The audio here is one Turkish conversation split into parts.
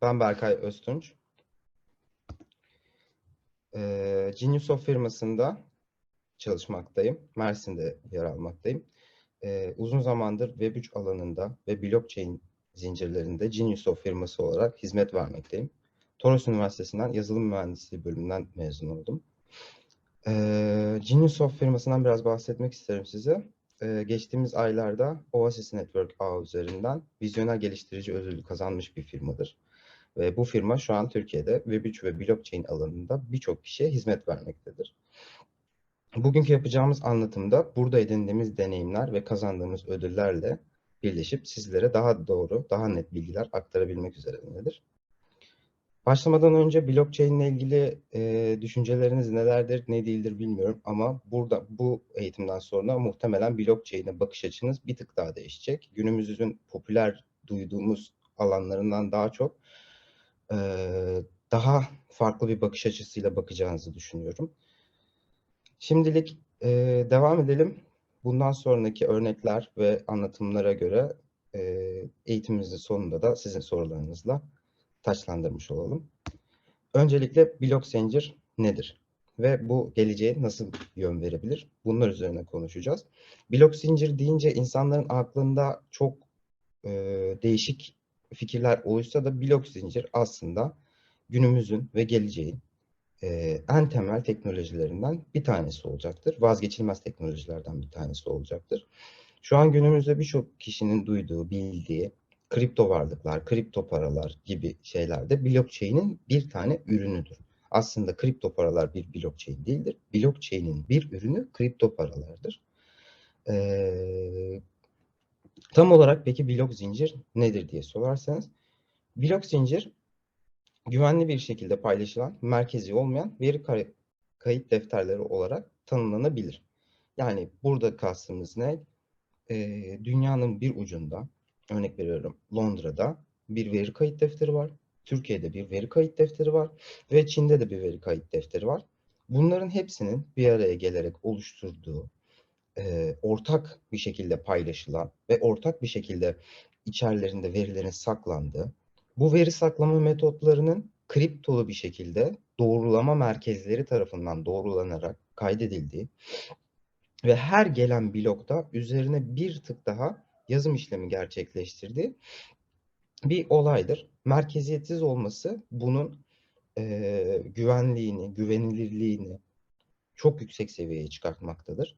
Ben Berkay Öztunç. Geniusoft firmasında çalışmaktayım. Mersin'de yer almaktayım. Uzun zamandır Web3 alanında ve blockchain zincirlerinde Geniusoft firması olarak hizmet vermekteyim. Toros Üniversitesi'nden yazılım mühendisliği bölümünden mezun oldum. Geniusoft firmasından biraz bahsetmek isterim size. Geçtiğimiz aylarda Oasis Network ağı üzerinden vizyoner geliştirici ödülü kazanmış bir firmadır. Ve bu firma şu an Türkiye'de Web3 ve blockchain alanında birçok kişiye hizmet vermektedir. Bugünkü yapacağımız anlatımda burada edindiğimiz deneyimler ve kazandığımız ödüllerle birleşip sizlere daha doğru, daha net bilgiler aktarabilmek üzeredir. Başlamadan önce blockchain ile ilgili düşünceleriniz nelerdir, ne değildir bilmiyorum ama burada bu eğitimden sonra muhtemelen blockchain'e bakış açınız bir tık daha değişecek. Günümüzün popüler duyduğumuz alanlarından daha çok daha farklı bir bakış açısıyla bakacağınızı düşünüyorum. Şimdilik devam edelim. Bundan sonraki örnekler ve anlatımlara göre eğitimimizin sonunda da sizin sorularınızla taçlandırmış olalım. Öncelikle blok zincir nedir? Ve bu geleceğe nasıl yön verebilir? Bunlar üzerine konuşacağız. Blok zincir deyince insanların aklında çok değişik fikirler oluşsa da blok zincir aslında günümüzün ve geleceğin en temel teknolojilerinden bir tanesi olacaktır. Vazgeçilmez teknolojilerden bir tanesi olacaktır. Şu an günümüzde birçok kişinin duyduğu, bildiği kripto varlıklar, kripto paralar gibi şeyler de blockchain'in bir tane ürünüdür. Aslında kripto paralar bir blockchain değildir. Blockchain'in bir ürünü kripto paralardır. Tam olarak peki blok zincir nedir diye sorarsanız, blok zincir güvenli bir şekilde paylaşılan, merkezi olmayan veri kayıt defterleri olarak tanımlanabilir. Yani burada kastımız ne? Dünyanın bir ucunda, örnek veriyorum Londra'da bir veri kayıt defteri var. Türkiye'de bir veri kayıt defteri var ve Çin'de de bir veri kayıt defteri var. Bunların hepsinin bir araya gelerek oluşturduğu, ortak bir şekilde paylaşılan ve ortak bir şekilde içerilerinde verilerin saklandığı, bu veri saklama metotlarının kriptolu bir şekilde doğrulama merkezleri tarafından doğrulanarak kaydedildiği ve her gelen blokta üzerine bir tık daha yazım işlemi gerçekleştirdiği bir olaydır. Merkeziyetsiz olması bunun güvenliğini, güvenilirliğini çok yüksek seviyeye çıkartmaktadır.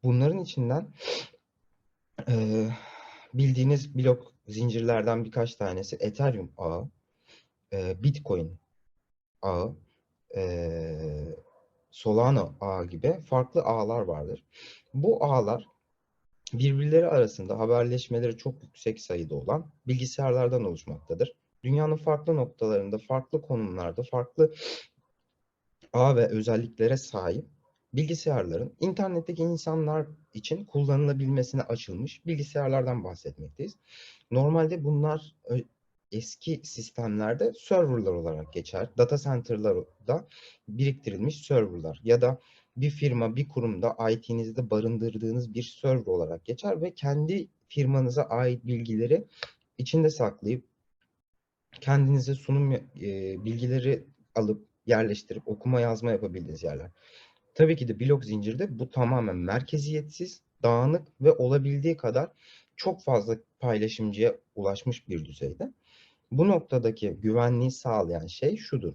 Bunların içinden bildiğiniz blok zincirlerden birkaç tanesi Ethereum ağı, Bitcoin ağı, Solana ağı gibi farklı ağlar vardır. Bu ağlar birbirleri arasında haberleşmeleri çok yüksek sayıda olan bilgisayarlardan oluşmaktadır. Dünyanın farklı noktalarında, farklı konumlarda, farklı ağ ve özelliklere sahip bilgisayarların internetteki insanlar için kullanılabilmesine açılmış bilgisayarlardan bahsetmekteyiz. Normalde bunlar eski sistemlerde serverlar olarak geçer. Data center'larda biriktirilmiş serverlar ya da bir firma, bir kurumda IT'nizde barındırdığınız bir server olarak geçer ve kendi firmanıza ait bilgileri içinde saklayıp kendinize sunum bilgileri alıp yerleştirip okuma yazma yapabildiğiniz yerler. Tabii ki de blok zincirde bu tamamen merkeziyetsiz, dağınık ve olabildiği kadar çok fazla paylaşımcıya ulaşmış bir düzeyde. Bu noktadaki güvenliği sağlayan şey şudur.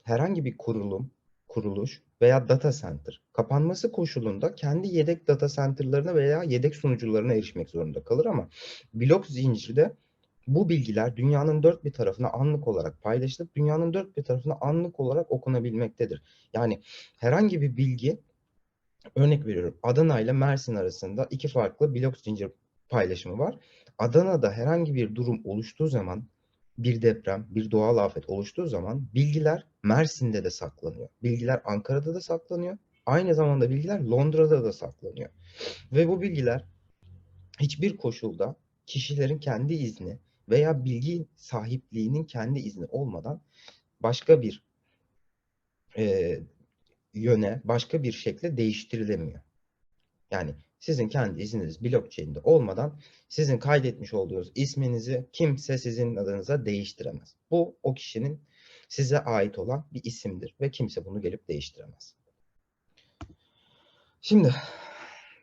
Herhangi bir kurulum, kuruluş veya data center kapanması koşulunda kendi yedek data center'larına veya yedek sunucularına erişmek zorunda kalır ama blok zincirde bu bilgiler dünyanın dört bir tarafına anlık olarak paylaşılıp dünyanın dört bir tarafına anlık olarak okunabilmektedir. Yani herhangi bir bilgi, örnek veriyorum, Adana ile Mersin arasında iki farklı blok zincir paylaşımı var. Adana'da herhangi bir durum oluştuğu zaman, bir deprem, bir doğal afet oluştuğu zaman bilgiler Mersin'de de saklanıyor. Bilgiler Ankara'da da saklanıyor. Aynı zamanda bilgiler Londra'da da saklanıyor. Ve bu bilgiler hiçbir koşulda kişilerin kendi izni veya bilgi sahipliğinin kendi izni olmadan başka bir yöne, başka bir şekle değiştirilemiyor. Yani sizin kendi izniniz blockchain'de olmadan sizin kaydetmiş olduğunuz isminizi kimse sizin adınıza değiştiremez. Bu o kişinin size ait olan bir isimdir ve kimse bunu gelip değiştiremez. Şimdi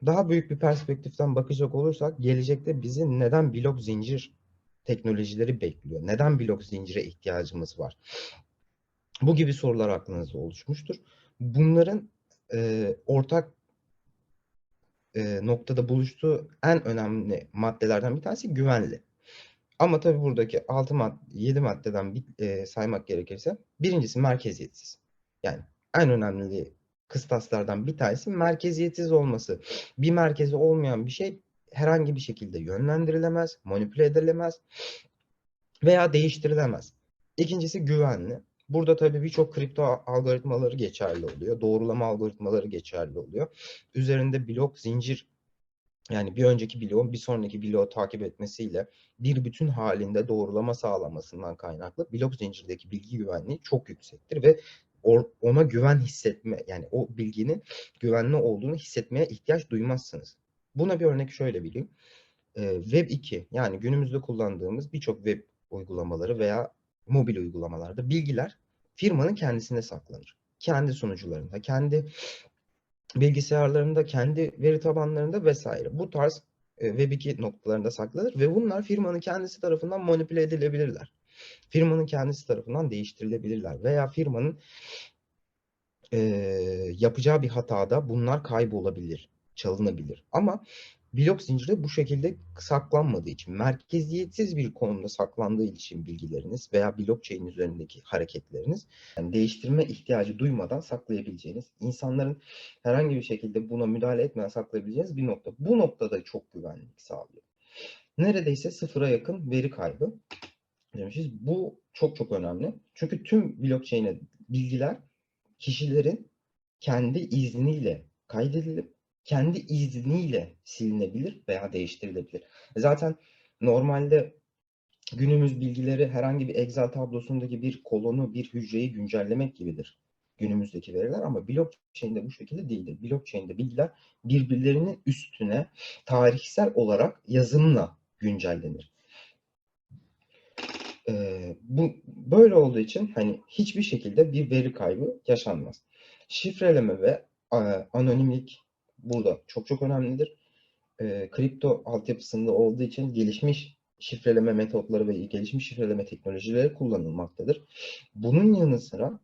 daha büyük bir perspektiften bakacak olursak gelecekte bizi neden blok zincir teknolojileri bekliyor? Neden blok zincire ihtiyacımız var? Bu gibi sorular aklınızda oluşmuştur. Bunların ortak noktada buluştuğu en önemli maddelerden bir tanesi güvenli. Ama tabii buradaki 7 maddeden saymak gerekirse birincisi merkeziyetsiz. Yani en önemli kıstaslardan bir tanesi merkeziyetsiz olması. Bir merkezi olmayan bir şey herhangi bir şekilde yönlendirilemez, manipüle edilemez veya değiştirilemez. İkincisi güvenli. Burada tabii birçok kripto algoritmaları geçerli oluyor. Doğrulama algoritmaları geçerli oluyor. Üzerinde blok zincir, yani bir önceki bloğun bir sonraki bloğu takip etmesiyle bir bütün halinde doğrulama sağlamasından kaynaklı blok zincirdeki bilgi güvenliği çok yüksektir ve ona güven hissetme, yani o bilginin güvenli olduğunu hissetmeye ihtiyaç duymazsınız. Buna bir örnek şöyle bileyim. Web 2, yani günümüzde kullandığımız birçok web uygulamaları veya mobil uygulamalarda bilgiler firmanın kendisinde saklanır. Kendi sunucularında, kendi bilgisayarlarında, kendi veri tabanlarında vesaire. Bu tarz Web 2 noktalarında saklanır ve bunlar firmanın kendisi tarafından manipüle edilebilirler. Firmanın kendisi tarafından değiştirilebilirler veya firmanın yapacağı bir hatada bunlar kaybolabilir, çalınabilir. Ama blok zinciri bu şekilde saklanmadığı için, merkeziyetsiz bir konumda saklandığı için bilgileriniz veya blockchain üzerindeki hareketleriniz, yani değiştirme ihtiyacı duymadan saklayabileceğiniz, insanların herhangi bir şekilde buna müdahale etmeden saklayabileceğiniz bir nokta. Bu noktada çok güvenlik sağlıyor. Neredeyse sıfıra yakın veri kaybı demişiz. Bu çok çok önemli. Çünkü tüm blockchain'e bilgiler kişilerin kendi izniyle kaydedilip kendi izniyle silinebilir veya değiştirilebilir. Zaten normalde günümüz bilgileri herhangi bir Excel tablosundaki bir kolonu, bir hücreyi güncellemek gibidir günümüzdeki veriler, ama blockchain'de bu şekilde değildir. Blockchain'de bilgiler birbirlerinin üstüne tarihsel olarak yazımla güncellenir. Bu böyle olduğu için hani hiçbir şekilde bir veri kaybı yaşanmaz. Şifreleme ve anonimlik burada çok çok önemlidir. Kripto altyapısında olduğu için gelişmiş şifreleme metotları ve gelişmiş şifreleme teknolojileri kullanılmaktadır. Bunun yanı sıra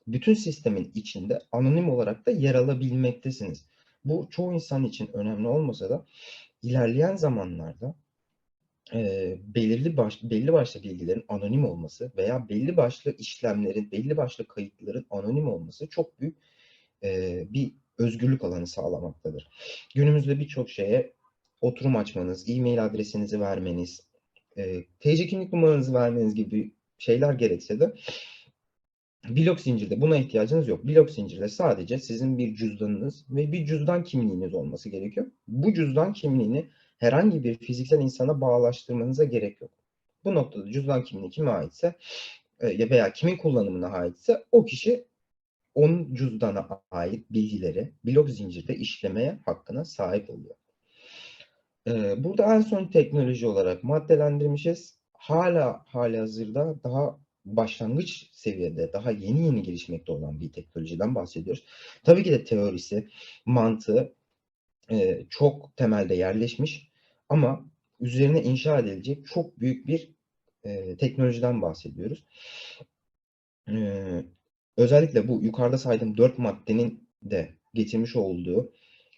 bütün sistemin içinde anonim olarak da yer alabilmektesiniz. Bu çoğu insan için önemli olmasa da ilerleyen zamanlarda belli başlı bilgilerin anonim olması veya belli başlı işlemlerin, belli başlı kayıtların anonim olması çok büyük bir özgürlük alanı sağlamaktadır. Günümüzde birçok şeye oturum açmanız, e-mail adresinizi vermeniz, TC kimlik numaranızı vermeniz gibi şeyler gerekse de blok zincirde buna ihtiyacınız yok. Blok zincirde sadece sizin bir cüzdanınız ve bir cüzdan kimliğiniz olması gerekiyor. Bu cüzdan kimliğini herhangi bir fiziksel insana bağlaştırmanıza gerek yok. Bu noktada cüzdan kimliği kime aitse veya kimin kullanımına aitse o kişi onun cüzdana ait bilgileri blok zincirde işlemeye hakkına sahip oluyor. Burada en son teknoloji olarak maddelendirmişiz. Halihazırda daha başlangıç seviyede, daha yeni gelişmekte olan bir teknolojiden bahsediyoruz. Tabii ki de teorisi, mantığı çok temelde yerleşmiş ama üzerine inşa edilecek çok büyük bir teknolojiden bahsediyoruz. Özellikle bu yukarıda saydığım 4 maddenin de getirmiş olduğu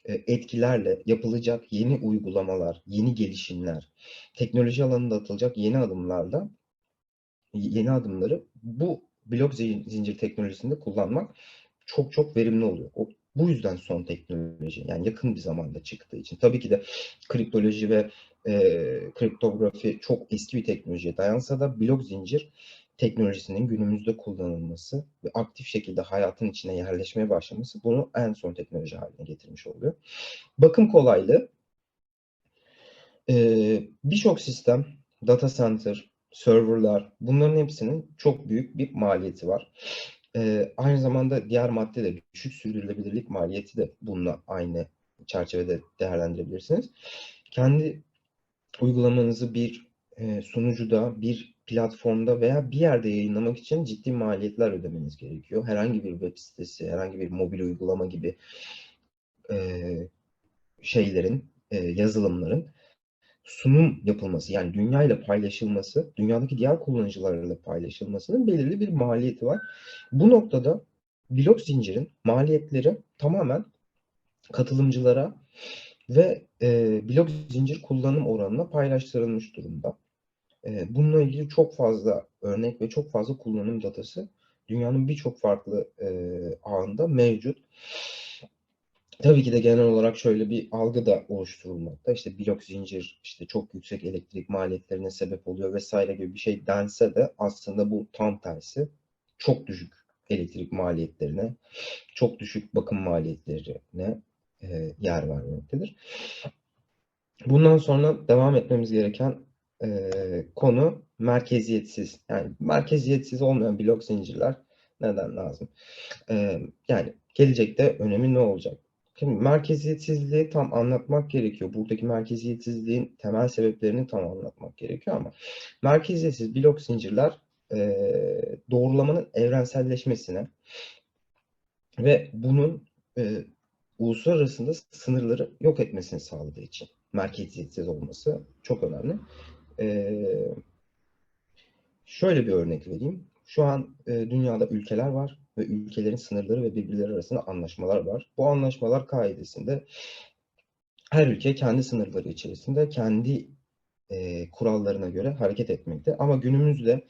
etkilerle yapılacak yeni uygulamalar, yeni gelişimler, teknoloji alanında atılacak yeni adımları bu blok zincir teknolojisinde kullanmak çok çok verimli oluyor. Bu yüzden son teknoloji, yani yakın bir zamanda çıktığı için. Tabii ki de kriptoloji ve kriptografi çok eski bir teknolojiye dayansa da blok zincir teknolojisinin günümüzde kullanılması ve aktif şekilde hayatın içine yerleşmeye başlaması bunu en son teknoloji haline getirmiş oluyor. Bakım kolaylığı, birçok sistem, data center, serverlar, bunların hepsinin çok büyük bir maliyeti var. Aynı zamanda diğer madde de düşük sürdürülebilirlik maliyeti de bununla aynı çerçevede değerlendirebilirsiniz. Kendi uygulamanızı bir sunucuda, bir platformda veya bir yerde yayınlamak için ciddi maliyetler ödemeniz gerekiyor. Herhangi bir web sitesi, herhangi bir mobil uygulama gibi yazılımların sunum yapılması, yani dünyayla paylaşılması, dünyadaki diğer kullanıcılarla paylaşılmasının belirli bir maliyeti var. Bu noktada blok zincirin maliyetleri tamamen katılımcılara ve blok zincir kullanım oranına paylaştırılmış durumda. Bununla ilgili çok fazla örnek ve çok fazla kullanım datası dünyanın birçok farklı ağında mevcut. Tabii ki de genel olarak şöyle bir algı da oluşturulmakta. İşte blok zincir işte çok yüksek elektrik maliyetlerine sebep oluyor vesaire gibi bir şey dense de aslında bu tam tersi. Çok düşük elektrik maliyetlerine, çok düşük bakım maliyetlerine yer vermektedir. Bundan sonra devam etmemiz gereken konu merkeziyetsiz. Yani merkeziyetsiz olmayan blok zincirler neden lazım? Yani gelecekte önemi ne olacak? Şimdi merkeziyetsizliği tam anlatmak gerekiyor. Buradaki merkeziyetsizliğin temel sebeplerini tam anlatmak gerekiyor ama merkeziyetsiz blok zincirler doğrulamanın evrenselleşmesine ve bunun uluslararası sınırları yok etmesini sağladığı için merkeziyetsiz olması çok önemli. Şöyle bir örnek vereyim. Şu an dünyada ülkeler var ve ülkelerin sınırları ve birbirleri arasında anlaşmalar var. Bu anlaşmalar kaidesinde her ülke kendi sınırları içerisinde kendi kurallarına göre hareket etmekte. Ama günümüzde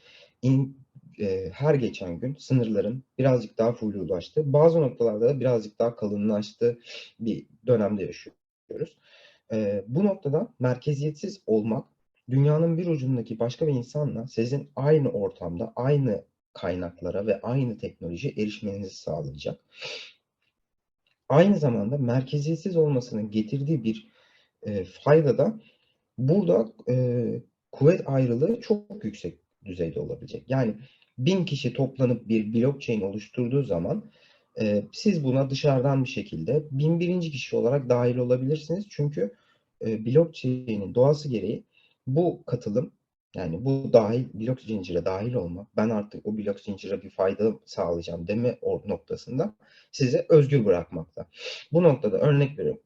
her geçen gün sınırların birazcık daha flulaştığı, bazı noktalarda da birazcık daha kalınlaştığı bir dönemde yaşıyoruz. Bu noktada merkeziyetsiz olmak, dünyanın bir ucundaki başka bir insanla sizin aynı ortamda, aynı kaynaklara ve aynı teknolojiye erişmenizi sağlayacak. Aynı zamanda merkeziyetsiz olmasının getirdiği bir fayda da burada kuvvet ayrılığı çok yüksek düzeyde olabilecek. Yani 1000 kişi toplanıp bir blockchain oluşturduğu zaman siz buna dışarıdan bir şekilde 1001. kişi olarak dahil olabilirsiniz. Çünkü blockchain'in doğası gereği bu katılım, yani bu blok zincire dahil olma, ben artık o blok zincire bir fayda sağlayacağım deme noktasında sizi özgür bırakmakta. Bu noktada örnek veriyorum.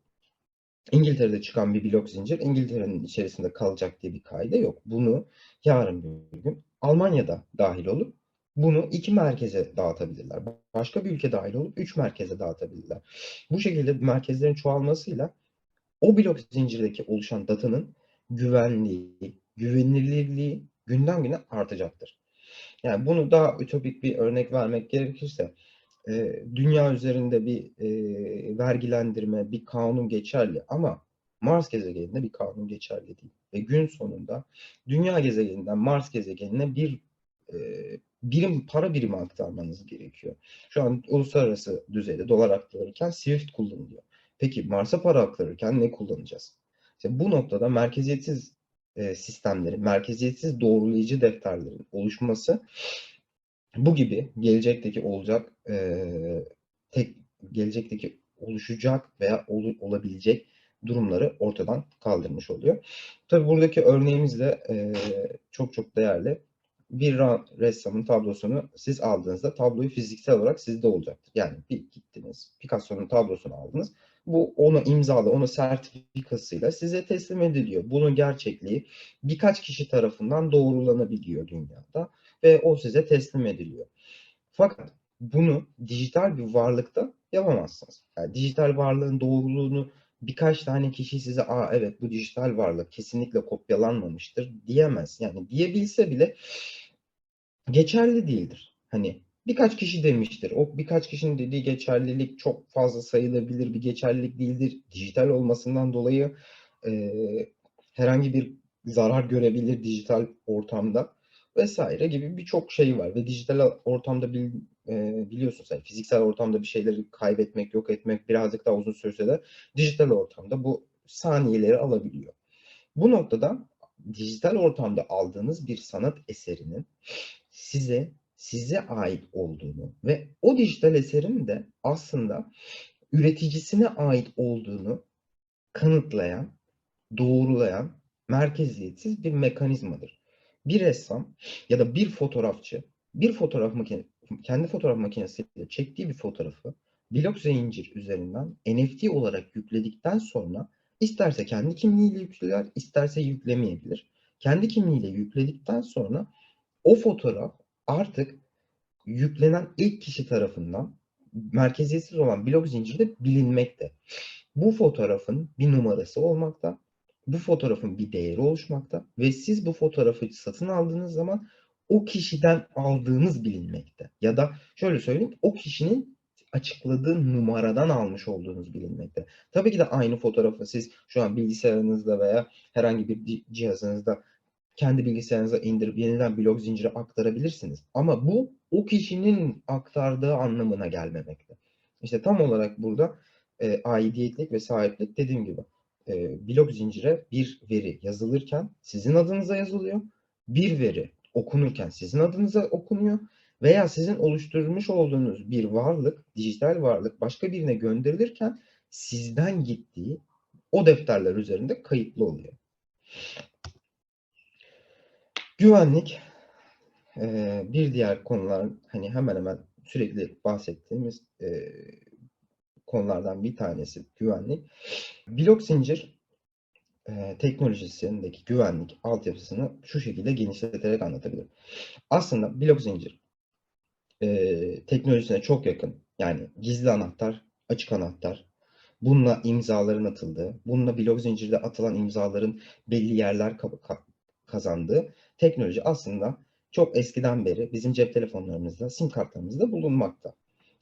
İngiltere'de çıkan bir blok zincir İngiltere'nin içerisinde kalacak diye bir kaide yok. Bunu yarın bir gün Almanya'da dahil olup bunu 2 merkeze dağıtabilirler. Başka bir ülke dahil olup 3 merkeze dağıtabilirler. Bu şekilde merkezlerin çoğalmasıyla o blok zincirdeki oluşan datanın güvenliği, güvenilirliği günden güne artacaktır. Yani bunu daha ütopik bir örnek vermek gerekirse dünya üzerinde bir vergilendirme, bir kanun geçerli ama Mars gezegeninde bir kanun geçerli değil. Ve gün sonunda dünya gezegeninden Mars gezegenine bir para birimi aktarmanız gerekiyor. Şu an uluslararası düzeyde dolar aktarırken Swift kullanılıyor. Peki Mars'a para aktarırken ne kullanacağız? İşte bu noktada merkeziyetsiz sistemlerin, merkeziyetsiz doğrulayıcı defterlerin oluşması bu gibi gelecekteki oluşacak veya olabilecek durumları ortadan kaldırmış oluyor. Tabii buradaki örneğimizle çok çok değerli. Bir ressamın tablosunu siz aldığınızda tabloyu fiziksel olarak sizde olacaktır. Yani gittiniz, Picasso'nun tablosunu aldınız. Bu onu imzalı, onu sertifikasıyla size teslim ediliyor. Bunun gerçekliği birkaç kişi tarafından doğrulanabiliyor dünyada ve o size teslim ediliyor. Fakat bunu dijital bir varlıkta yapamazsınız. Yani dijital varlığın doğruluğunu birkaç tane kişi size evet bu dijital varlık kesinlikle kopyalanmamıştır diyemez. Yani diyebilse bile geçerli değildir. Hani birkaç kişi demiştir. O birkaç kişinin dediği geçerlilik çok fazla sayılabilir bir geçerlilik değildir. Dijital olmasından dolayı herhangi bir zarar görebilir dijital ortamda vesaire gibi birçok şey var ve dijital ortamda biliyorsunuz yani fiziksel ortamda bir şeyleri kaybetmek, yok etmek birazcık daha uzun sürse de dijital ortamda bu saniyeleri alabiliyor. Bu noktada dijital ortamda aldığınız bir sanat eserinin size ait olduğunu ve o dijital eserin de aslında üreticisine ait olduğunu kanıtlayan, doğrulayan, merkeziyetsiz bir mekanizmadır. Bir ressam ya da bir fotoğrafçı kendi fotoğraf makinesiyle çektiği bir fotoğrafı blok zincir üzerinden NFT olarak yükledikten sonra isterse kendi kimliğiyle yükler, isterse yüklemeyebilir. Kendi kimliğiyle yükledikten sonra o fotoğraf artık yüklenen ilk kişi tarafından merkeziyetsiz olan blok zincirde bilinmekte. Bu fotoğrafın bir numarası olmakta, bu fotoğrafın bir değeri oluşmakta ve siz bu fotoğrafı satın aldığınız zaman o kişiden aldığınız bilinmekte. Ya da şöyle söyleyeyim, o kişinin açıkladığı numaradan almış olduğunuz bilinmekte. Tabii ki de aynı fotoğrafı siz şu an bilgisayarınızda veya herhangi bir cihazınızda kendi bilgisayarınıza indirip yeniden blok zincire aktarabilirsiniz. Ama bu o kişinin aktardığı anlamına gelmemekte. İşte tam olarak burada aidiyetlik ve sahiplik dediğim gibi blok zincire bir veri yazılırken sizin adınıza yazılıyor. Bir veri okunurken sizin adınıza okunuyor. Veya sizin oluşturmuş olduğunuz bir varlık, dijital varlık başka birine gönderilirken sizden gittiği o defterler üzerinde kayıtlı oluyor. Güvenlik bir diğer konular hani hemen hemen sürekli bahsettiğimiz konulardan bir tanesi güvenlik. Blok zincir teknolojisindeki güvenlik altyapısını şu şekilde genişleterek anlatabilirim. Aslında blok zincir teknolojisine çok yakın. Yani gizli anahtar, açık anahtar, bununla imzaların atıldığı, bununla blok zincirde atılan imzaların belli yerler kazandığı teknoloji aslında çok eskiden beri bizim cep telefonlarımızda, sim kartlarımızda bulunmakta.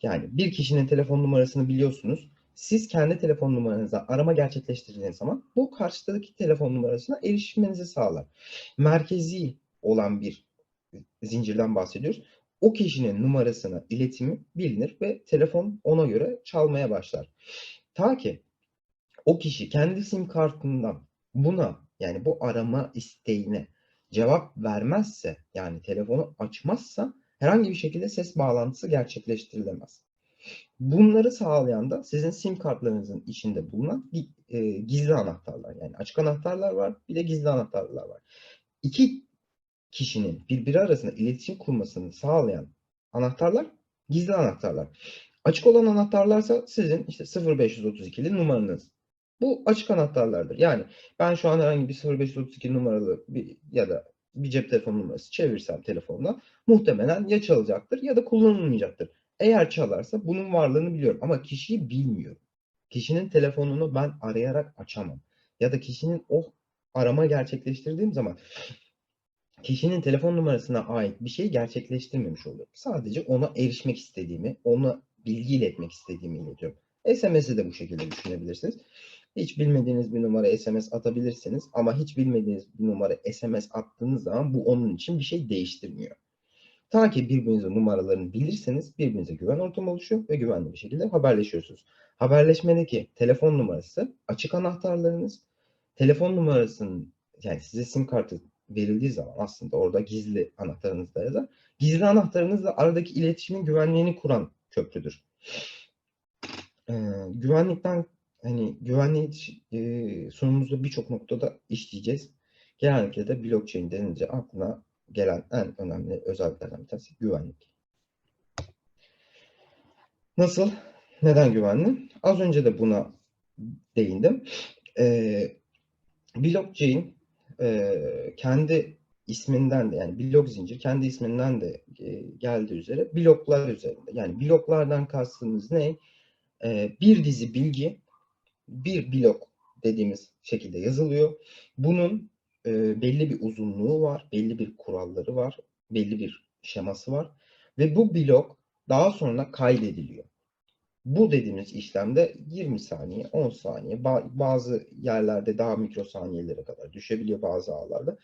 Yani bir kişinin telefon numarasını biliyorsunuz. Siz kendi telefon numaranıza arama gerçekleştirdiğiniz zaman bu karşıdaki telefon numarasına erişiminizi sağlar. Merkezi olan bir zincirden bahsediyoruz. O kişinin numarasına iletimi bilinir ve telefon ona göre çalmaya başlar. Ta ki o kişi kendi sim kartından buna yani bu arama isteğine cevap vermezse yani telefonu açmazsa herhangi bir şekilde ses bağlantısı gerçekleştirilemez. Bunları sağlayan da sizin sim kartlarınızın içinde bulunan gizli anahtarlar yani açık anahtarlar var bir de gizli anahtarlar var. İki kişinin birbiri arasında iletişim kurmasını sağlayan anahtarlar gizli anahtarlar. Açık olan anahtarlarsa sizin işte 0532'li numaranız. Bu açık anahtarlardır. Yani ben şu an herhangi bir 0532 numaralı ya da bir cep telefonu numarası çevirsem telefonla muhtemelen ya çalacaktır ya da kullanılmayacaktır. Eğer çalarsa bunun varlığını biliyorum ama kişiyi bilmiyorum. Kişinin telefonunu ben arayarak açamam. Ya da kişinin o arama gerçekleştirdiğim zaman kişinin telefon numarasına ait bir şeyi gerçekleştirmemiş oluyorum. Sadece ona erişmek istediğimi, ona bilgi iletmek istediğimi iletiyorum. SMS'i de bu şekilde düşünebilirsiniz. Hiç bilmediğiniz bir numara SMS atabilirsiniz ama hiç bilmediğiniz bir numara SMS attığınız zaman bu onun için bir şey değiştirmiyor. Ta ki birbirinizin numaralarını bilirseniz birbirinize güven ortamı oluşuyor ve güvenli bir şekilde haberleşiyorsunuz. Haberleşmedeki telefon numarası açık anahtarlarınız. Telefon numarasının yani size sim kartı verildiği zaman aslında orada gizli anahtarınız da yazar. Gizli anahtarınızla aradaki iletişimin güvenliğini kuran köprüdür. Güvenlikten hani güvenlik sunumumuzda birçok noktada işleyeceğiz. Genellikle de blockchain denince aklına gelen en önemli özelliklerden bir tanesi güvenlik. Nasıl? Neden güvenli? Az önce de buna değindim. Blockchain kendi isminden de yani blok zincir kendi isminden de geldiği üzere bloklar üzerinde. Yani bloklardan kastımız ne? Bir dizi bilgi bir blok dediğimiz şekilde yazılıyor. Bunun belli bir uzunluğu var, belli bir kuralları var, belli bir şeması var ve bu blok daha sonra kaydediliyor. Bu dediğimiz işlemde 20 saniye, 10 saniye, bazı yerlerde daha mikrosaniyelere kadar düşebiliyor bazı ağlarda.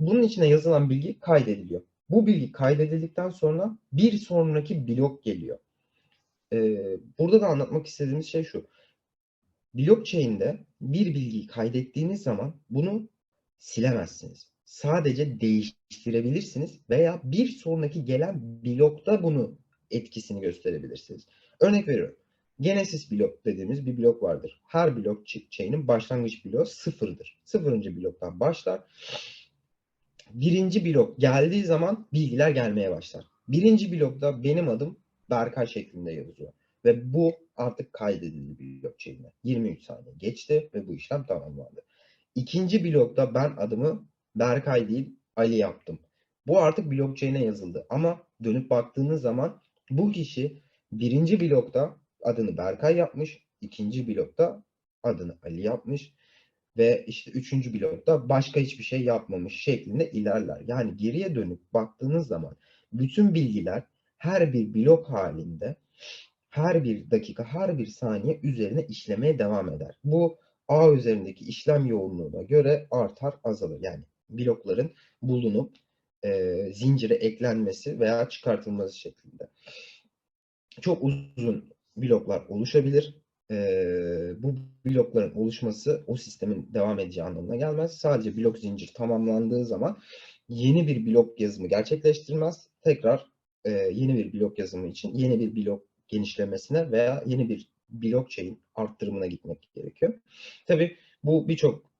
Bunun içine yazılan bilgi kaydediliyor. Bu bilgi kaydedildikten sonra bir sonraki blok geliyor. Burada da anlatmak istediğimiz şey şu. Blockchain'de bir bilgiyi kaydettiğiniz zaman bunu silemezsiniz. Sadece değiştirebilirsiniz veya bir sonraki gelen blokta bunu etkisini gösterebilirsiniz. Örnek veriyorum. Genesis blok dediğimiz bir blok vardır. Her blockchain'in başlangıç bloğu sıfırdır. Sıfırıncı bloktan başlar. Birinci blok geldiği zaman bilgiler gelmeye başlar. Birinci blokta benim adım Berkay şeklinde yazıyor. Ve bu artık kaydedildi blockchain'e. 23 saniye geçti ve bu işlem tamamlandı. İkinci blokta ben adımı Berkay değil Ali yaptım. Bu artık blockchain'e yazıldı. Ama dönüp baktığınız zaman bu kişi birinci blokta adını Berkay yapmış, ikinci blokta adını Ali yapmış ve işte üçüncü blokta başka hiçbir şey yapmamış şeklinde ilerler. Yani geriye dönüp baktığınız zaman bütün bilgiler her bir blok halinde her bir dakika, her bir saniye üzerine işlemeye devam eder. Bu ağ üzerindeki işlem yoğunluğuna göre artar, azalır. Yani blokların bulunup zincire eklenmesi veya çıkartılması şeklinde. Çok uzun bloklar oluşabilir. Bu blokların oluşması o sistemin devam edeceği anlamına gelmez. Sadece blok zincir tamamlandığı zaman yeni bir blok yazımı gerçekleştirmez. Tekrar yeni bir blok yazımı için yeni bir blok genişlemesine veya yeni bir blockchain arttırımına gitmek gerekiyor. Tabii bu birçok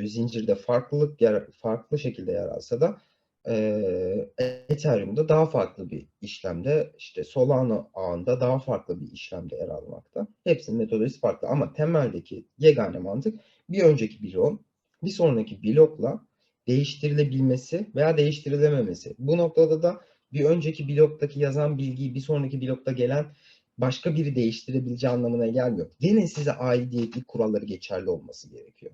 zincirde farklı şekilde yer alsa da Ethereum'da daha farklı bir işlemde, işte Solana ağında daha farklı bir işlemde yer almakta. Hepsinin metodolojisi farklı ama temeldeki yegane mantık bir önceki bloğun bir sonraki blokla değiştirilebilmesi veya değiştirilememesi. Bu noktada da bir önceki bloktaki yazan bilgiyi bir sonraki blokta gelen başka biri değiştirebileceği anlamına gelmiyor. Gene size aidiyetlik kuralları geçerli olması gerekiyor.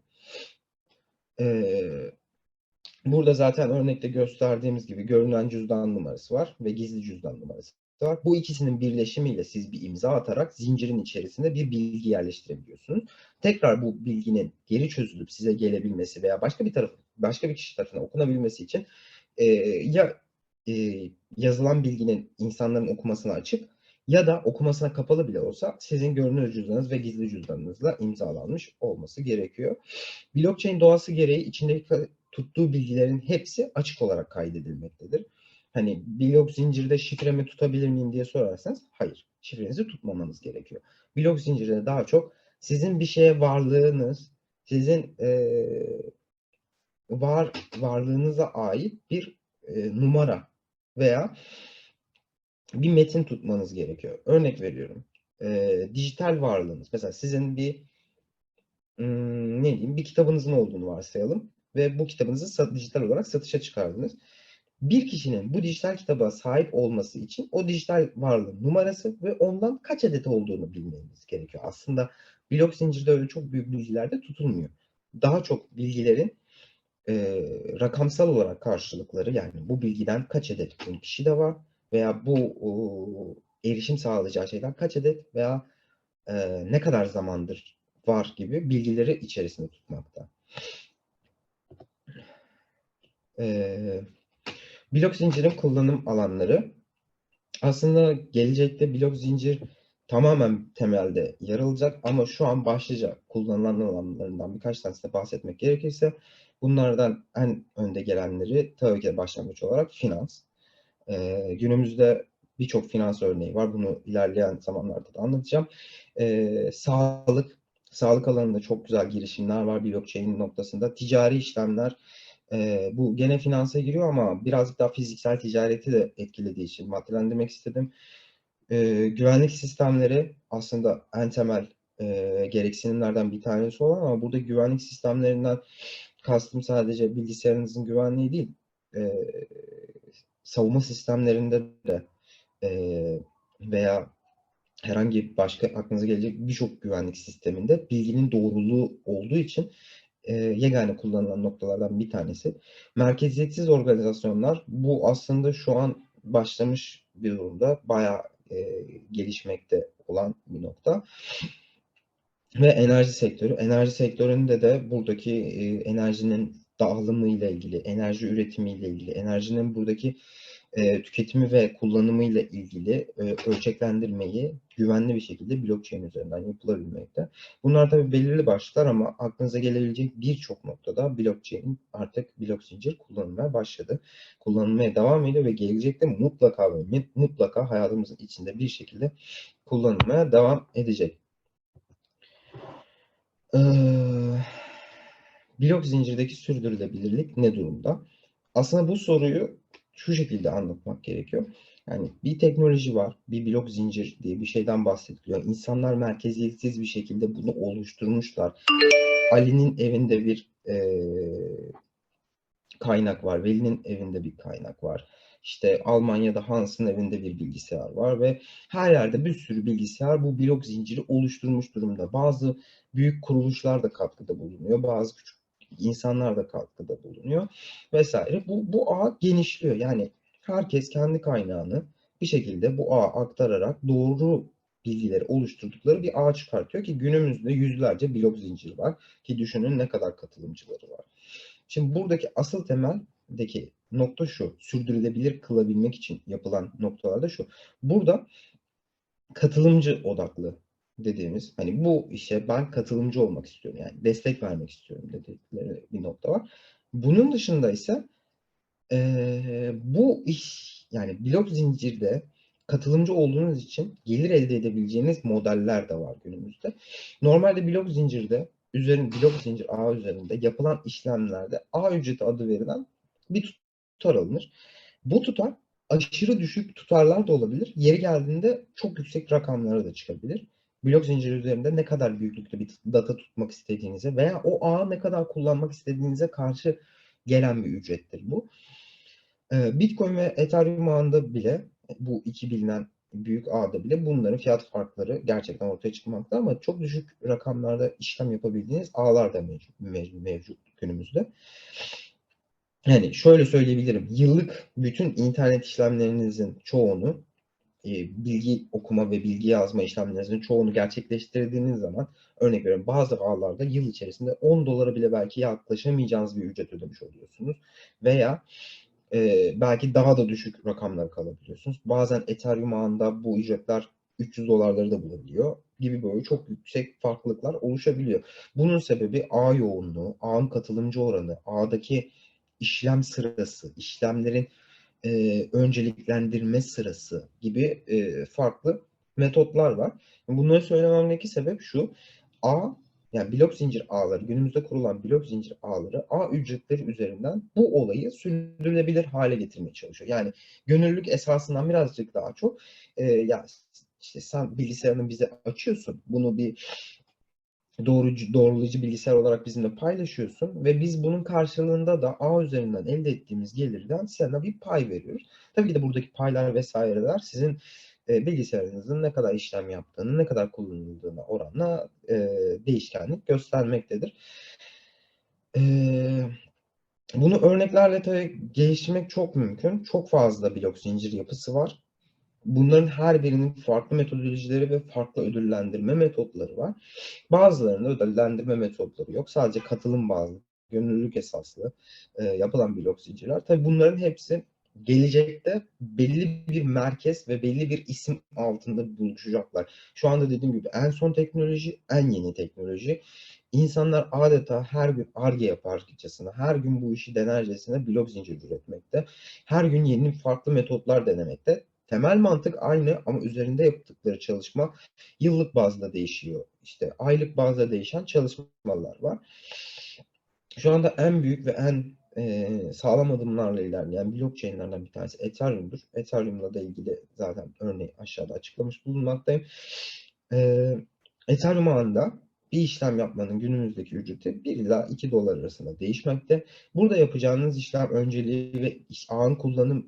Burada zaten örnekte gösterdiğimiz gibi görünen cüzdan numarası var ve gizli cüzdan numarası var. Bu ikisinin birleşimiyle siz bir imza atarak zincirin içerisinde bir bilgi yerleştirebiliyorsunuz. Tekrar bu bilginin geri çözülüp size gelebilmesi veya başka bir kişi tarafından okunabilmesi için ya yazılan bilginin insanların okumasına açık ya da okumasına kapalı bile olsa sizin görünür cüzdanınız ve gizli cüzdanınızla imzalanmış olması gerekiyor. Blockchain doğası gereği içindeki tuttuğu bilgilerin hepsi açık olarak kaydedilmektedir. Hani blok zincirde şifremi tutabilir miyim diye sorarsanız hayır. Şifrenizi tutmamanız gerekiyor. Blok zincirde daha çok sizin bir şeye varlığınız, sizin varlığınıza ait bir numara veya bir metin tutmanız gerekiyor. Örnek veriyorum. Dijital varlığınız. Mesela sizin ne diyeyim bir kitabınızın olduğunu varsayalım ve bu kitabınızı dijital olarak satışa çıkardınız. Bir kişinin bu dijital kitaba sahip olması için o dijital varlığın numarası ve ondan kaç adet olduğunu bilmeniz gerekiyor. Aslında blok zincirde öyle çok büyük bilgiler de tutulmuyor. Daha çok bilgilerin rakamsal olarak karşılıkları, yani bu bilgiden kaç adet bu kişi de var veya bu erişim sağlayacağı şeyden kaç adet veya ne kadar zamandır var gibi bilgileri içerisinde tutmakta. Blok zincirin kullanım alanları. Aslında gelecekte blok zincir tamamen temelde yer alacak ama şu an başlıca kullanılan alanlarından birkaç tanesine bahsetmek gerekirse bunlardan en önde gelenleri tabii ki başlangıç olarak finans. Günümüzde birçok finans örneği var. Bunu ilerleyen zamanlarda da anlatacağım. Sağlık alanında çok güzel girişimler var blockchain noktasında. Ticari işlemler, bu gene finansa giriyor ama birazcık daha fiziksel ticareti de etkilediği için maddelendirmek istedim. Güvenlik sistemleri aslında en temel gereksinimlerden bir tanesi olan ama burada güvenlik sistemlerinden kastım sadece bilgisayarınızın güvenliği değil, savunma sistemlerinde de veya herhangi başka aklınıza gelecek birçok güvenlik sisteminde bilginin doğruluğu olduğu için yegane kullanılan noktalardan bir tanesi. Merkeziyetsiz organizasyonlar, bu aslında şu an başlamış bir durumda. Bayağı gelişmekte olan bir nokta. Ve enerji sektörü. Enerji sektöründe de buradaki enerjinin dağılımı ile ilgili, enerji üretimi ile ilgili, enerjinin buradaki tüketimi ve kullanımı ile ilgili ölçeklendirmeyi güvenli bir şekilde blockchain üzerinden yapılabilmekte. Bunlar tabii belirli başlıklar ama aklınıza gelebilecek birçok noktada blockchain artık blok zincir kullanılmaya başladı. Kullanılmaya devam ediyor ve gelecekte mutlaka ve mutlaka hayatımızın içinde bir şekilde kullanılmaya devam edecek. Blok zincirdeki sürdürülebilirlik ne durumda? Aslında bu soruyu şu şekilde anlatmak gerekiyor. Yani bir teknoloji var, bir blok zincir diye bir şeyden bahsediliyor. İnsanlar merkeziyetsiz bir şekilde bunu oluşturmuşlar. Ali'nin evinde bir kaynak var, Veli'nin evinde bir kaynak var. İşte Almanya'da Hans'ın evinde bir bilgisayar var ve her yerde bir sürü bilgisayar bu blok zinciri oluşturmuş durumda. Bazı büyük kuruluşlar da katkıda bulunuyor, bazı küçük insanlar da katkıda bulunuyor vesaire. Bu ağ genişliyor. Yani herkes kendi kaynağını bir şekilde bu ağa aktararak doğru bilgileri oluşturdukları bir ağ çıkartıyor ki günümüzde yüzlerce blok zinciri var ki düşünün ne kadar katılımcıları var. Şimdi buradaki asıl temeldeki nokta şu, sürdürülebilir kılabilmek için yapılan noktalarda şu. Burada katılımcı odaklı dediğimiz, hani bu işe ben katılımcı olmak istiyorum, yani destek vermek istiyorum dedikleri bir nokta var. Bunun dışında ise bu iş, yani blok zincirde katılımcı olduğunuz için gelir elde edebileceğiniz modeller de var günümüzde. Normalde blok zincir ağ üzerinde yapılan işlemlerde ağ ücreti adı verilen bir tutar alınır. Bu tutar aşırı düşük tutarlar da olabilir. Yeri geldiğinde çok yüksek rakamlara da çıkabilir. Blok zinciri üzerinde ne kadar büyüklükte bir data tutmak istediğinize veya o ağı ne kadar kullanmak istediğinize karşı gelen bir ücrettir bu. Bitcoin ve Ethereum ağında bile, bu iki bilinen büyük ağda bile bunların fiyat farkları gerçekten ortaya çıkmakta ama çok düşük rakamlarda işlem yapabildiğiniz ağlar da mevcut günümüzde. Yani şöyle söyleyebilirim, yıllık bütün internet işlemlerinizin çoğunu, bilgi okuma ve bilgi yazma işlemlerinizin çoğunu gerçekleştirdiğiniz zaman, örnek veriyorum, bazı ağlarda yıl içerisinde 10 dolara bile belki yaklaşamayacağınız bir ücret ödemiş oluyorsunuz. Veya belki daha da düşük rakamlar kalabiliyorsunuz. Bazen Ethereum ağında bu ücretler 300 dolarları da bulabiliyor gibi, böyle çok yüksek farklılıklar oluşabiliyor. Bunun sebebi ağ yoğunluğu, ağın katılımcı oranı, ağdaki işlem sırası, işlemlerin önceliklendirme sırası gibi farklı metotlar var. Bunları söylememdeki sebep şu: ağ, yani blok zincir ağları, günümüzde kurulan blok zincir ağları ağ ücretleri üzerinden bu olayı sürdürülebilir hale getirmeye çalışıyor. Yani gönüllülük esasından birazcık daha çok ya işte sen bilgisayarını bize açıyorsun, bunu bir doğrulayıcı bilgisayar olarak bizimle paylaşıyorsun ve biz bunun karşılığında da ağ üzerinden elde ettiğimiz gelirden sana bir pay veriyoruz. Tabii ki de buradaki paylar vesaireler sizin bilgisayarınızın ne kadar işlem yaptığını, ne kadar kullanıldığına oranla değişkenlik göstermektedir. Bunu örneklerle tabii geliştirmek çok mümkün. Çok fazla blok zincir yapısı var. Bunların her birinin farklı metodolojileri ve farklı ödüllendirme metotları var. Bazılarında ödüllendirme metotları yok. Sadece katılım bazlı, gönüllülük esaslı yapılan blok zincirler. Tabii bunların hepsi gelecekte belli bir merkez ve belli bir isim altında buluşacaklar. Şu anda dediğim gibi en son teknoloji, en yeni teknoloji. İnsanlar adeta her gün Ar-Ge yaparcasına, her gün bu işi denercesine blok zincir üretmekte. Her gün yeni farklı metotlar denemekte. Temel mantık aynı ama üzerinde yaptıkları çalışma yıllık bazda değişiyor. İşte aylık bazda değişen çalışmalar var. Şu anda en büyük ve en sağlam adımlarla ilerleyen blockchain'lerden bir tanesi Ethereum'dur. Ethereum'la da ilgili zaten örneği aşağıda açıklamış bulunmaktayım. Ethereum ağında bir işlem yapmanın günümüzdeki ücreti 1 ila 2 dolar arasında değişmekte. Burada yapacağınız işlem önceliği ve ağın kullanım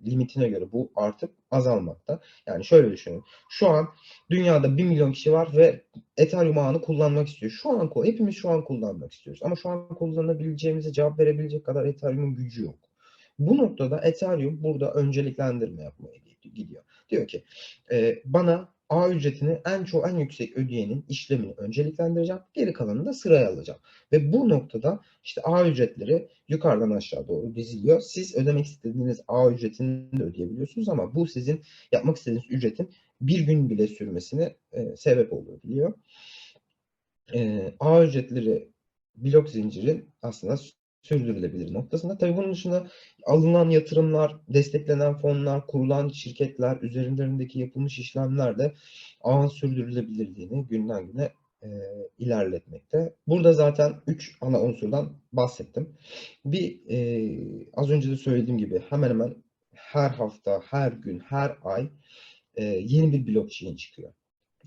limitine göre bu artıp azalmakta. Yani şöyle düşünün. Şu an dünyada 1 milyon kişi var ve Ethereum ağını kullanmak istiyor. Hepimiz şu an kullanmak istiyoruz. Ama şu an kullanabileceğimize cevap verebilecek kadar Ethereum'un gücü yok. Bu noktada Ethereum burada önceliklendirme yapmaya gidiyor. Diyor ki bana ağ ücretini en yüksek ödeyenin işlemini önceliklendireceğim. Geri kalanını da sıraya alacağım. Ve bu noktada işte ağ ücretleri yukarıdan aşağı doğru diziliyor. Siz ödemek istediğiniz ağ ücretini de ödeyebiliyorsunuz ama bu sizin yapmak istediğiniz ücretin bir gün bile sürmesine sebep olabiliyor. Ağ ücretleri blok zincirin aslında sürdürülebilir noktasında. Tabii bunun dışında alınan yatırımlar, desteklenen fonlar, kurulan şirketler, üzerlerindeki yapılmış işlemler de ağın sürdürülebilirliğini günden güne ilerletmekte. Burada zaten 3 ana unsurdan bahsettim. Az önce de söylediğim gibi hemen hemen her hafta, her gün, her ay yeni bir blockchain çıkıyor.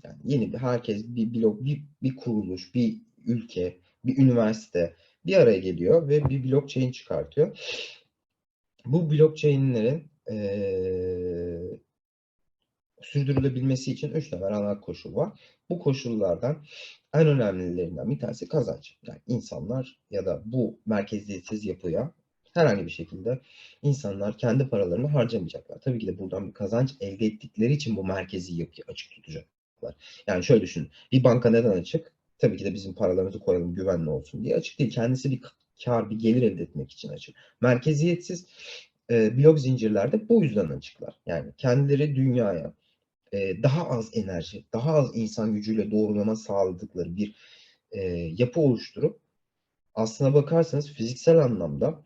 Yani yeni bir herkes bir blok, bir kuruluş, bir ülke, bir üniversite bir araya geliyor ve bir blockchain çıkartıyor. Bu blockchain'lerin sürdürülebilmesi için 3 tane ana koşul var. Bu koşullardan en önemlilerinden bir tanesi kazanç. Yani insanlar ya da bu merkeziyetsiz yapıya herhangi bir şekilde insanlar kendi paralarını harcamayacaklar. Tabii ki de buradan bir kazanç elde ettikleri için bu merkezi yapıyı açık tutacaklar. Yani şöyle düşünün. Bir banka neden açık? Tabii ki de bizim paralarımızı koyalım güvenli olsun diye açık değil. Kendisi bir kar, bir gelir elde etmek için açık. Merkeziyetsiz blok zincirlerde bu yüzden açıklar. Yani kendileri dünyaya daha az enerji, daha az insan gücüyle doğrulama sağladıkları bir yapı oluşturup aslına bakarsanız fiziksel anlamda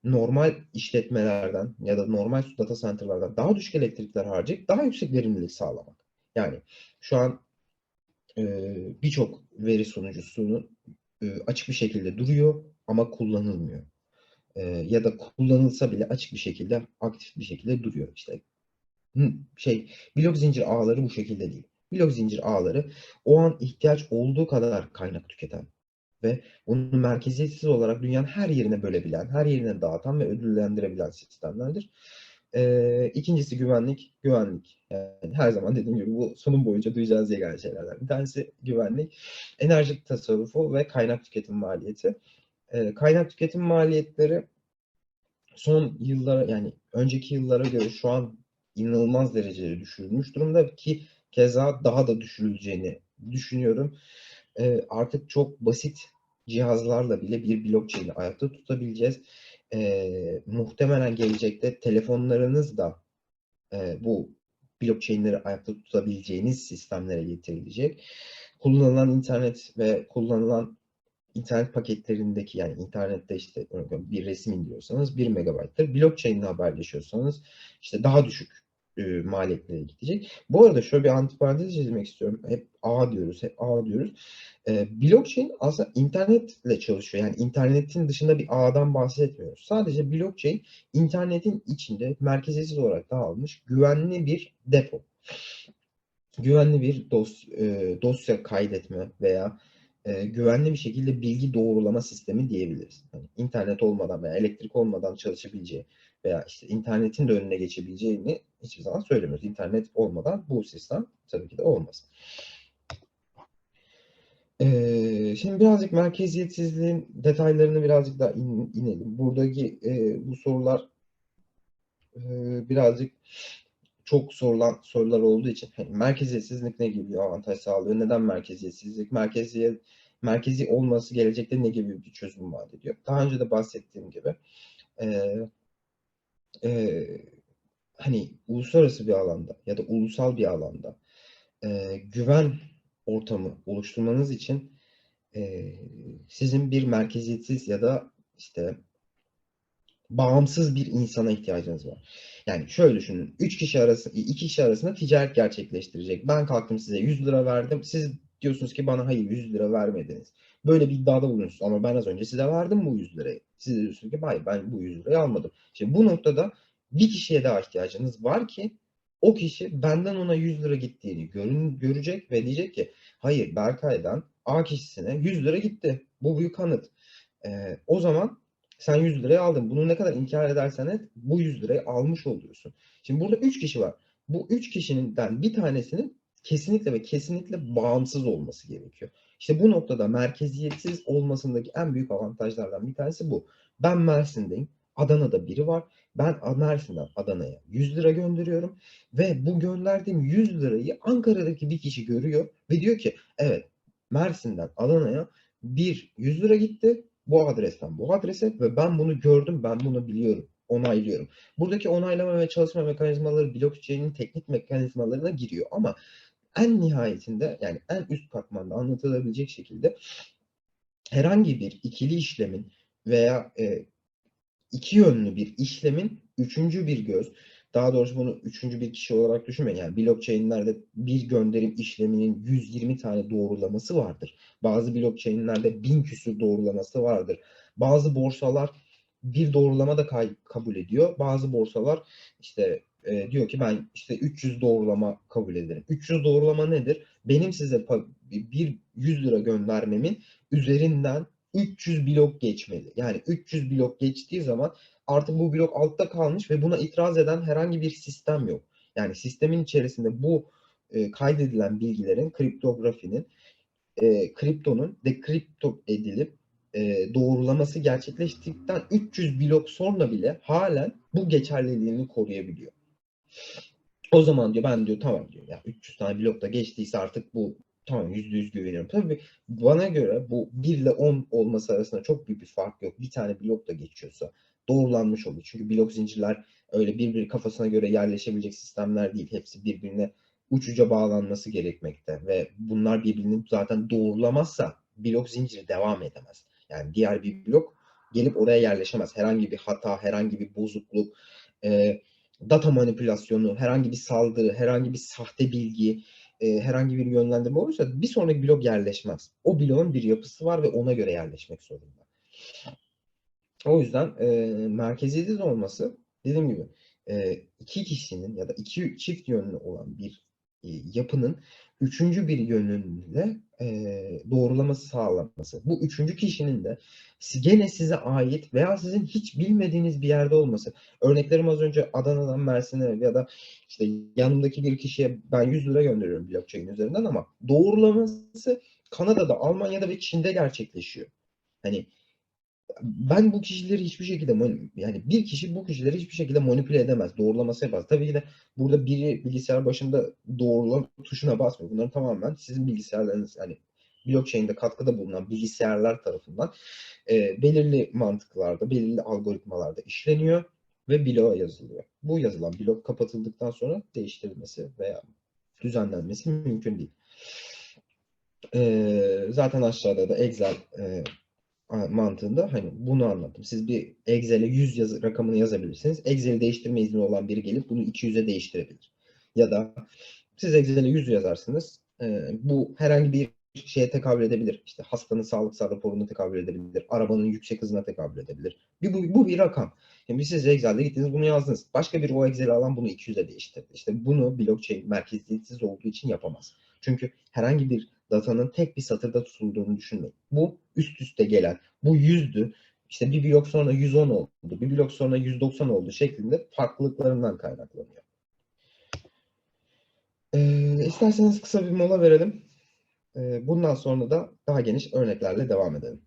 normal işletmelerden ya da normal data center'lardan daha düşük elektrikler harcayıp daha yüksek verimlilik sağlamak. Yani şu an birçok veri sunucusunun açık bir şekilde duruyor ama kullanılmıyor. Ya da kullanılsa bile açık bir şekilde, aktif bir şekilde duruyor. İşte blok zincir ağları bu şekilde değil. Blok zincir ağları o an ihtiyaç olduğu kadar kaynak tüketen ve bunu merkeziyetsiz olarak dünyanın her yerine bölebilen, her yerine dağıtan ve ödüllendirebilen sistemlerdir. İkincisi güvenlik. Güvenlik. Yani her zaman dediğim gibi bu sunum boyunca duyacağız yegane şeylerden. Bir tanesi güvenlik, enerji tasarrufu ve kaynak tüketim maliyeti. Kaynak tüketim maliyetleri son yıllara yani önceki yıllara göre şu an inanılmaz derecede düşürülmüş durumda ki keza daha da düşürüleceğini düşünüyorum. Artık çok basit cihazlarla bile bir blockchain'i ayakta tutabileceğiz. Muhtemelen gelecekte telefonlarınız da bu blockchain'leri ayakta tutabileceğiniz sistemlere getirilecek. Kullanılan internet ve kullanılan internet paketlerindeki yani internette işte bir resim indiriyorsanız 1 megabayttır. Blockchain ile haberleşiyorsanız işte daha düşük maliyetlere gidecek. Bu arada şöyle bir antiparantez çizmek istiyorum. Hep ağ diyoruz, hep ağ diyoruz. Blockchain aslında internetle çalışıyor. Yani internetin dışında bir ağdan bahsetmiyoruz. Sadece blockchain internetin içinde merkeziyetsiz olarak dağılmış güvenli bir depo. Güvenli bir dosya kaydetme veya güvenli bir şekilde bilgi doğrulama sistemi diyebiliriz. Yani internet olmadan veya elektrik olmadan çalışabileceği veya işte internetin de önüne geçebileceğini hiçbir zaman söylemiyoruz. İnternet olmadan bu sistem tabii ki de olmaz. Şimdi birazcık merkeziyetsizliğin detaylarını birazcık daha inelim. Buradaki bu sorular birazcık çok sorulan sorular olduğu için hani merkeziyetsizlik ne gibi avantaj sağlıyor? Neden merkeziyetsizlik? Merkezi olması gelecekte ne gibi bir çözüm vaat ediyor? Daha önce de bahsettiğim gibi e, e, hani uluslararası bir alanda ya da ulusal bir alanda güven ortamı oluşturmanız için sizin bir merkeziyetsiz ya da işte bağımsız bir insana ihtiyacınız var. Yani şöyle düşünün. 2 kişi arasında ticaret gerçekleştirecek. Ben kalktım size 100 lira verdim. Siz diyorsunuz ki bana hayır 100 lira vermediniz. Böyle bir iddiada bulunuyorsunuz ama ben az önce size verdim bu 100 lirayı. Siz de diyorsunuz ki hayır ben bu 100 lirayı almadım. Şimdi bu noktada bir kişiye daha ihtiyacınız var ki o kişi benden ona 100 lira gittiğini görecek ve diyecek ki hayır Berkay'dan A kişisine 100 lira gitti. Bu büyük kanıt. O zaman sen 100 liraya aldın. Bunu ne kadar inkar edersen et bu 100 lirayı almış oluyorsun. Şimdi burada 3 kişi var. Bu 3 kişiden bir tanesinin kesinlikle ve kesinlikle bağımsız olması gerekiyor. İşte bu noktada merkeziyetsiz olmasındaki en büyük avantajlardan bir tanesi bu. Ben Mersin'deyim. Adana'da biri var. Ben Mersin'den Adana'ya 100 lira gönderiyorum ve bu gönderdiğim 100 lirayı Ankara'daki bir kişi görüyor ve diyor ki evet Mersin'den Adana'ya bir 100 lira gitti bu adresten bu adrese ve ben bunu gördüm, ben bunu biliyorum, onaylıyorum. Buradaki onaylama ve çalışma mekanizmaları blockchain'in teknik mekanizmalarına giriyor ama en nihayetinde yani en üst katmanda anlatılabilecek şekilde herhangi bir ikili işlemin veya iki yönlü bir işlemin üçüncü bir göz, daha doğrusu bunu üçüncü bir kişi olarak düşünmeyin. Yani blockchain'lerde bir gönderim işleminin 120 tane doğrulaması vardır. Bazı blockchain'lerde 1000 küsur doğrulaması vardır. Bazı borsalar bir doğrulama da kabul ediyor. Bazı borsalar işte diyor ki ben işte 300 doğrulama kabul ederim. 300 doğrulama nedir? Benim size bir 100 lira göndermemin üzerinden 300 blok geçmeli. Yani 300 blok geçtiği zaman artık bu blok altta kalmış ve buna itiraz eden herhangi bir sistem yok. Yani sistemin içerisinde bu kaydedilen bilgilerin, kriptografinin, kriptonun dekripto edilip doğrulaması gerçekleştikten 300 blok sonra bile halen bu geçerliliğini koruyabiliyor. O zaman diyor ben diyor tamam diyor ya 300 tane blok da geçtiyse artık bu tamam %100 güveniyorum. Tabii bana göre bu 1 ile 10 olması arasında çok büyük bir fark yok. Bir tane blok da geçiyorsa doğrulanmış oluyor. Çünkü blok zincirler öyle birbiri kafasına göre yerleşebilecek sistemler değil. Hepsi birbirine uçuca bağlanması gerekmekte ve bunlar birbirini zaten doğrulamazsa blok zinciri devam edemez. Yani diğer bir blok gelip oraya yerleşemez. Herhangi bir hata, herhangi bir bozukluk, data manipülasyonu, herhangi bir saldırı, herhangi bir sahte bilgi, herhangi bir yönlendirme olursa bir sonraki blok yerleşmez. O bloğun bir yapısı var ve ona göre yerleşmek zorunda. O yüzden merkeziyetsiz olması dediğim gibi iki kişinin ya da iki çift yönlü olan bir yapının üçüncü bir yönüyle doğrulaması sağlanması. Bu üçüncü kişinin de gene size ait veya sizin hiç bilmediğiniz bir yerde olması. Örneklerim az önce Adana'dan Mersin'e ya da işte yanımdaki bir kişiye ben 100 lira gönderiyorum blockchain üzerinden ama doğrulaması Kanada'da, Almanya'da ve Çin'de gerçekleşiyor. Hani ben bu kişileri hiçbir şekilde yani bir kişi bu kişileri hiçbir şekilde manipüle edemez. Doğrulaması yapamaz. Tabii ki de burada biri bilgisayar başında doğrulama tuşuna basmıyor. Bunların tamamen sizin bilgisayarlarınız yani blockchain'de katkıda bulunan bilgisayarlar tarafından belirli mantıklarda, belirli algoritmalarda işleniyor ve bloğa yazılıyor. Bu yazılan blok kapatıldıktan sonra değiştirilmesi veya düzenlenmesi mümkün değil. Zaten aşağıda da Excel mantığında hani bunu anlattım. Siz bir Excel'e 100 rakamını yazabilirsiniz. Excel'i değiştirme izni olan biri gelip bunu 200'e değiştirebilir. Ya da siz Excel'e 100 yazarsınız. Bu herhangi bir şeye tekabül edebilir. İşte hastanın sağlık raporuna tekabül edebilir. Arabanın yüksek hızına tekabül edebilir. Bu bir rakam. Şimdi siz Excel'de gittiniz bunu yazdınız. Başka bir o Excel'i alan bunu 200'e değiştirdi. İşte bunu blockchain merkeziyetsiz olduğu için yapamaz. Çünkü herhangi bir datanın tek bir satırda tutulduğunu düşünmeyin. Bu üst üste gelen, bu 100'dü. İşte bir blok sonra 110 oldu, bir blok sonra 190 oldu şeklinde farklılıklarından kaynaklanıyor. İsterseniz kısa bir mola verelim. Bundan sonra da daha geniş örneklerle devam edelim.